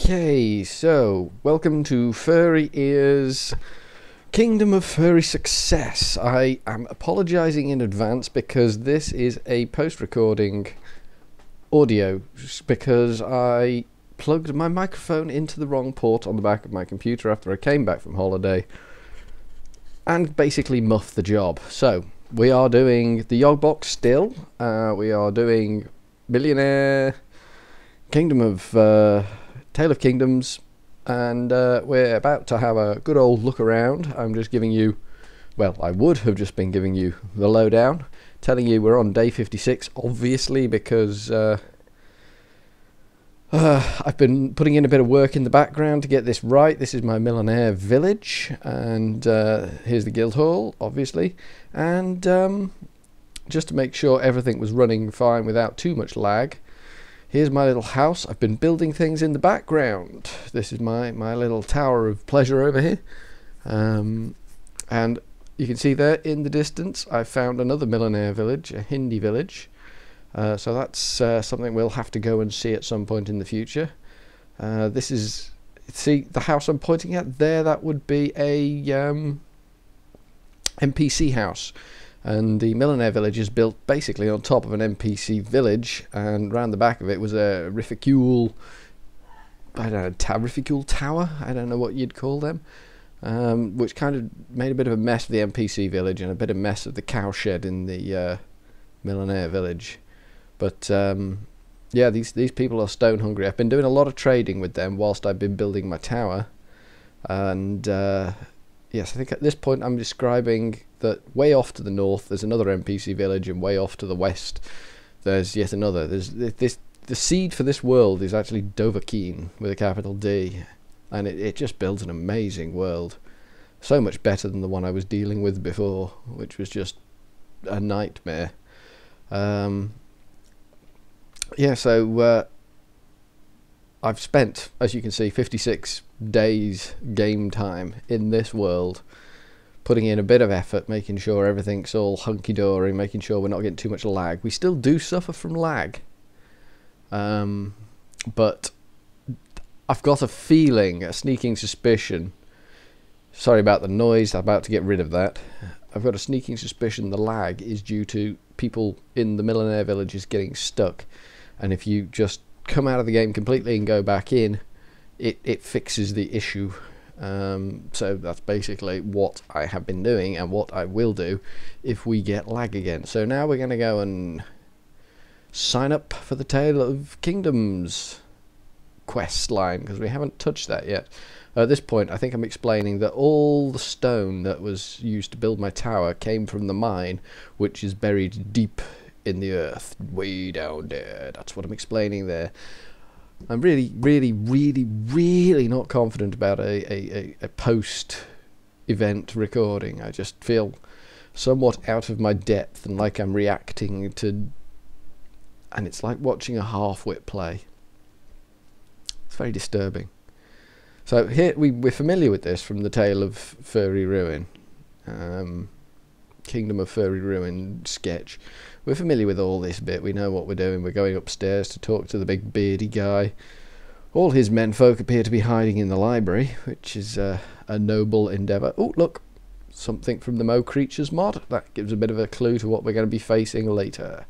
Okay, so welcome to Furry Ears Kingdom of Furry Success. I am apologising in advance because this is a post-recording audio because I plugged my microphone into the wrong port on the back of my computer after I came back from holiday and basically muffed the job. So we are doing the Yogbox still. We are doing Millionaire Kingdom of Tale of Kingdoms, and we're about to have a good old look around. I'm just giving you, well, I would have just been giving you the lowdown, telling you we're on day 56, obviously, because I've been putting in a bit of work in the background to get this right. This is my Millionaire village, and here's the guild hall, obviously, and just to make sure everything was running fine without too much lag. Here's my little house. I've been building things in the background. This is my little tower of pleasure over here. And you can see there in the distance I found another Millionaire village, a Hindi village. So that's something we'll have to go and see at some point in the future. This is, see the house I'm pointing at there, that would be a NPC house. And the Millionaire village is built basically on top of an NPC village, and round the back of it was a Rificule, I don't know, Rificule tower, I don't know what you'd call them, which kind of made a bit of a mess of the NPC village and a bit of mess of the cowshed in the Millionaire village. But yeah, these people are stone hungry. I've been doing a lot of trading with them whilst I've been building my tower, and yes, I think at this point I'm describing that way off to the north there's another NPC village, and way off to the west there's yet another. The seed for this world is actually Dovahkiin with a capital D, and it just builds an amazing world. So much better than the one I was dealing with before, which was just a nightmare. Yeah, so I've spent, as you can see, 56 days game time in this world, putting in a bit of effort, making sure everything's all hunky-dory, making sure we're not getting too much lag. We still do suffer from lag, but I've got a feeling, a sneaking suspicion, sorry about the noise, I'm about to get rid of that. I've got a sneaking suspicion the lag is due to people in the Millionaire villages getting stuck, and if you just come out of the game completely and go back in, it fixes the issue. So that's basically what I have been doing and what I will do if we get lag again. So now we're going to go and sign up for the Tale of Kingdoms quest line, because we haven't touched that yet. At this point I think I'm explaining that all the stone that was used to build my tower came from the mine, which is buried deep in the earth, way down there. That's what I'm explaining there. I'm really not confident about a post-event recording. I just feel somewhat out of my depth and like I'm reacting to, and it's like watching a half-wit play. It's very disturbing. So here we're familiar with this from the Tale of Furry Ruin, Kingdom of Furry Ruin sketch. We're familiar with all this bit, we know what we're doing. We're going upstairs to talk to the big beardy guy. All his menfolk appear to be hiding in the library, which is a noble endeavour. Oh, look, something from the Mo Creatures mod. That gives a bit of a clue to what we're going to be facing later.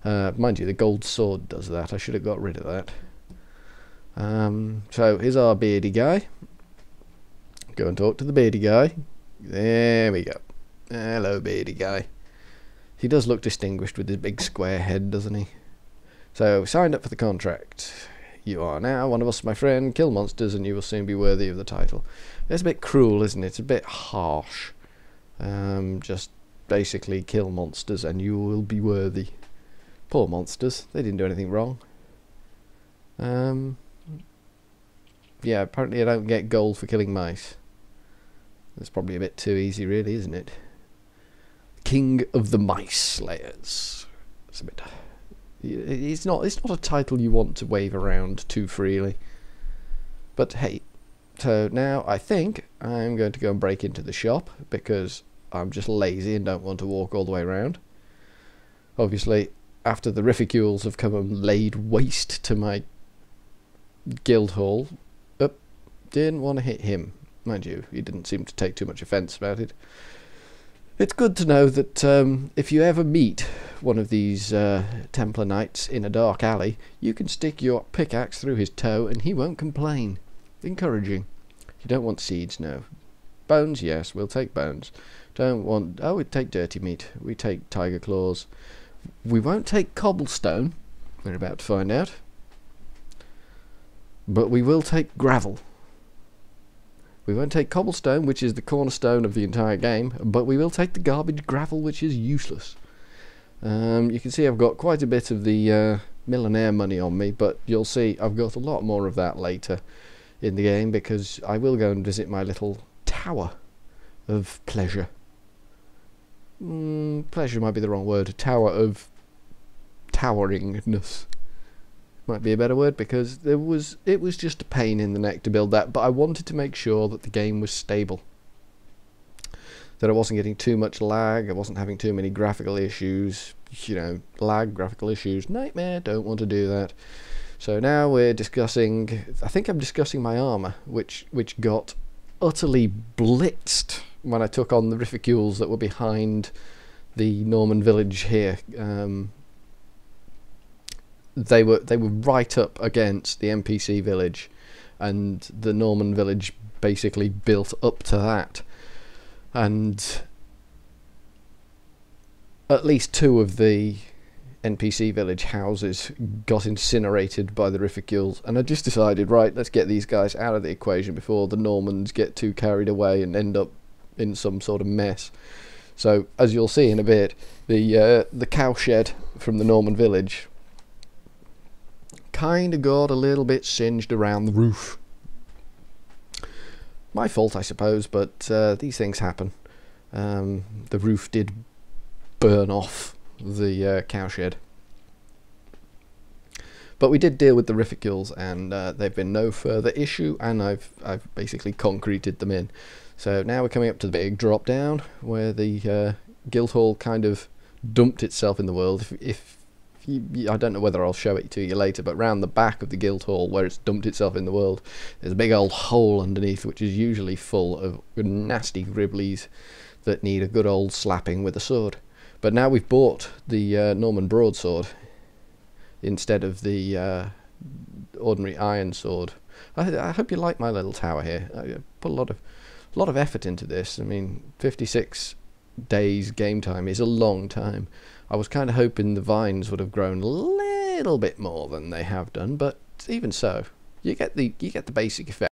Mind you, the gold sword does that. I should have got rid of that. So here's our beardy guy. Go and talk to the beardy guy. There we go. Hello, beardy guy. He does look distinguished with his big square head, doesn't he? So, signed up for the contract. You are now one of us, my friend. Kill monsters and you will soon be worthy of the title. It's a bit cruel, isn't it? It's a bit harsh. Just basically kill monsters and you will be worthy. Poor monsters. They didn't do anything wrong. Yeah, apparently I don't get gold for killing mice. That's probably a bit too easy, really, isn't it? King of the Mice Slayers. It's a bit. It's not a title you want to wave around too freely. But hey, so now I think I'm going to go and break into the shop because I'm just lazy and don't want to walk all the way around. Obviously, after the Rificules have come and laid waste to my Guildhall. Didn't want to hit him. Mind you, he didn't seem to take too much offence about it. It's good to know that if you ever meet one of these Templar Knights in a dark alley, you can stick your pickaxe through his toe and he won't complain. Encouraging. You don't want seeds, no. Bones, yes, we'll take bones. Don't want... Oh, we'd take dirty meat. We take tiger claws. We won't take cobblestone. We're about to find out. But we will take gravel. We won't take cobblestone, which is the cornerstone of the entire game, but we will take the garbage gravel, which is useless. You can see I've got quite a bit of the millionaire money on me, but you'll see I've got a lot more of that later in the game, because I will go and visit my little tower of pleasure. Pleasure might be the wrong word. Tower of toweringness might be a better word, because it was just a pain in the neck to build that, but I wanted to make sure that the game was stable, that I wasn't getting too much lag, I wasn't having too many graphical issues. You know, lag, graphical issues, nightmare, don't want to do that. So now we're discussing, I think I'm discussing my armour, which got utterly blitzed when I took on the Rifficules that were behind the Norman village here. They were right up against the NPC village, and the Norman village basically built up to that, and at least 2 of the NPC village houses got incinerated by the Rifficules, and I just decided, right, let's get these guys out of the equation before the Normans get too carried away and end up in some sort of mess. So as you'll see in a bit, the cowshed from the Norman village kind of got a little bit singed around the roof. My fault, I suppose, but these things happen. The roof did burn off the cowshed, but we did deal with the Rifficules, and they've been no further issue, and I've basically concreted them in. So now we're coming up to the big drop down where the Guildhall kind of dumped itself in the world. I don't know whether I'll show it to you later, but round the back of the Guildhall where it's dumped itself in the world, there's a big old hole underneath, which is usually full of nasty gribblies that need a good old slapping with a sword. But now we've bought the Norman broadsword instead of the ordinary iron sword. I hope you like my little tower here. I put a lot of effort into this. I mean, 56 days game time is a long time. I was kind of hoping the vines would have grown a little bit more than they have done, but even so, you get the basic effect.